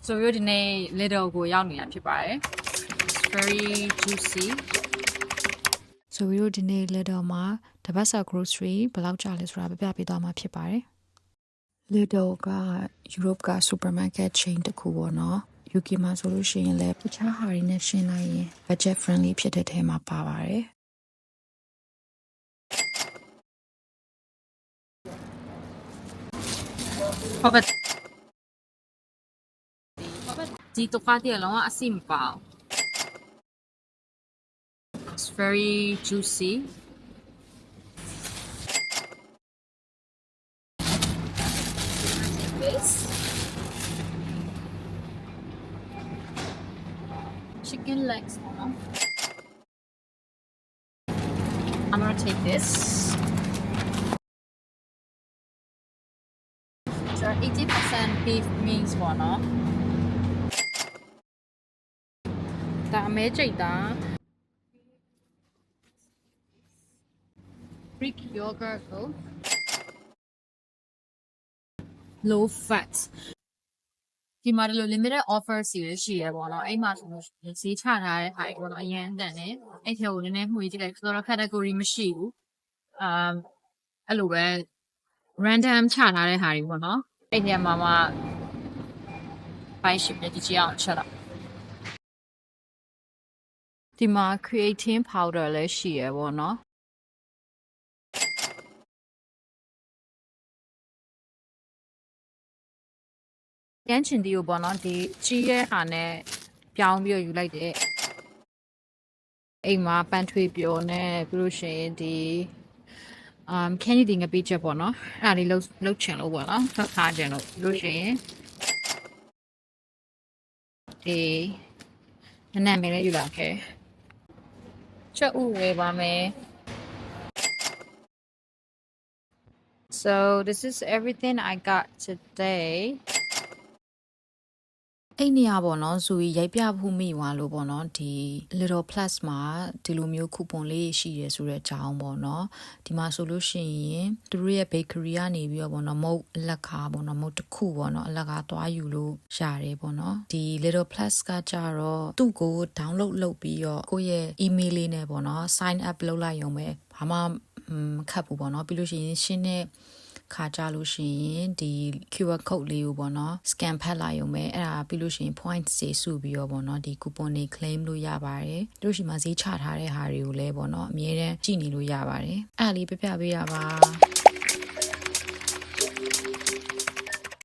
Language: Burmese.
So you're the little go young right? It's very juicy. So ရိုဒီနေ့လက်တော့မှာတပတ်စာ grocery ဘယ်လောက်ကြာလဲဆိုတာပြပြပေးသွားမှာဖြစ်ပါတယ်။ Lidl က Europe က supermarket chain တစ်ခုပေါ့နော်။ UK မှာဆိုလို့ရှိရင်လည်းတခြားဟာတွေနဲ့ရှင်းလိုက်ရင် budget friendly ဖြစ်တဲ့ထဲမှာပါပါတယ်။ Dito ka lang asimpa. It's very juicy. This chicken legs. I'm gonna take this. So 80% beef means what, no? Greek yogurt, low fat. ဒီမှာဒီလို limited offer စီရရှိရပေါ့နော်အဲ့မှာဆိုလို့ဈေးချထားတဲ့ဟာပေါ့နော်အရင်တန်တယ်အဲ့ထဲကိုနည်းနည်းမှွေကြည့်လိုက်ဆိုတော့ category မရှိဘူးအဲ့လိုပဲ random ချထားတဲ့ဟာတွေပေါ့နော်အဲ့ထဲမှာပိုင်းရှိပြကြည့်အောင်ချက်တော့ဒီမှာ creatine powder လည်းရှိရပေါ့နော်ရမ်းချင်ဒီကိုပေါ့နော်ဒီကြီးရဲ့ဟာနဲ့ပြောင်းပြီးယူလိုက်တယ်အိမ်မှာပန်းထွေးပြောနဲ့ပြီးလို့ရှိရင်ဒီcandy ငပိချက်ပေါ့နော်အဲ့ဒါလေးလှုပ်ချင်လို့ပေါ့နော်ဖတ်ထားကြလို့ပြီးလို့ရှိရင်ဒီနည်းနည်းလေးယူလာခဲ့ချက်ဥဝယ်ပါမယ် So this is everything I got today အဲ့နေရပေါ့နော်ဆိုပြီးရိုက်ပြဖို့မိသွားလို့ပေါ့နော်ဒီ Little Plus မှာဒီလိုမျိုးคูปองလေးရှိရဲဆိုတဲ့အကြောင်းပေါ့နော်ဒီမှာဆိုလို့ရှိရင်သူတို့ရဲ့ bakery ကနေပြီးတော့ပေါ့နော်မုတ်အလက်ကားပေါ့နော်မုတ်တစ်ခုပေါ့နော်အလက်ကားသွားယူလို့ရတယ်ပေါ့နော်ဒီ Little Plus ကကြတော့သူ့ကို download လုပ်ပြီးတော့ကိုယ့်ရဲ့ email လေးနဲ့ပေါ့နော် sign up လုပ်လိုက်ရုံပဲဘာမှမခတ်ဘူးပေါ့နော်ပြီးလို့ရှိရင်ရှင်းတဲ့ခါကြလို့ရှိရင်ဒီ QR code လေးကိုပေါ့နော် scan ဖတ်လိုက်ရုံပဲအဲ့ဒါပြီးလို့ရှိရင် points တွေစုပြီးတော့ပေါ့နော်ဒီ coupon တွေ claim လို့ရပါတယ်တို့ရှိမှဈေးချထားတဲ့ဟာတွေကိုလည်းပေါ့နော်အမြဲတမ်းကြည့်နေလို့ရပါတယ်အဲ့ဒါလေးပြပြပေးရပါ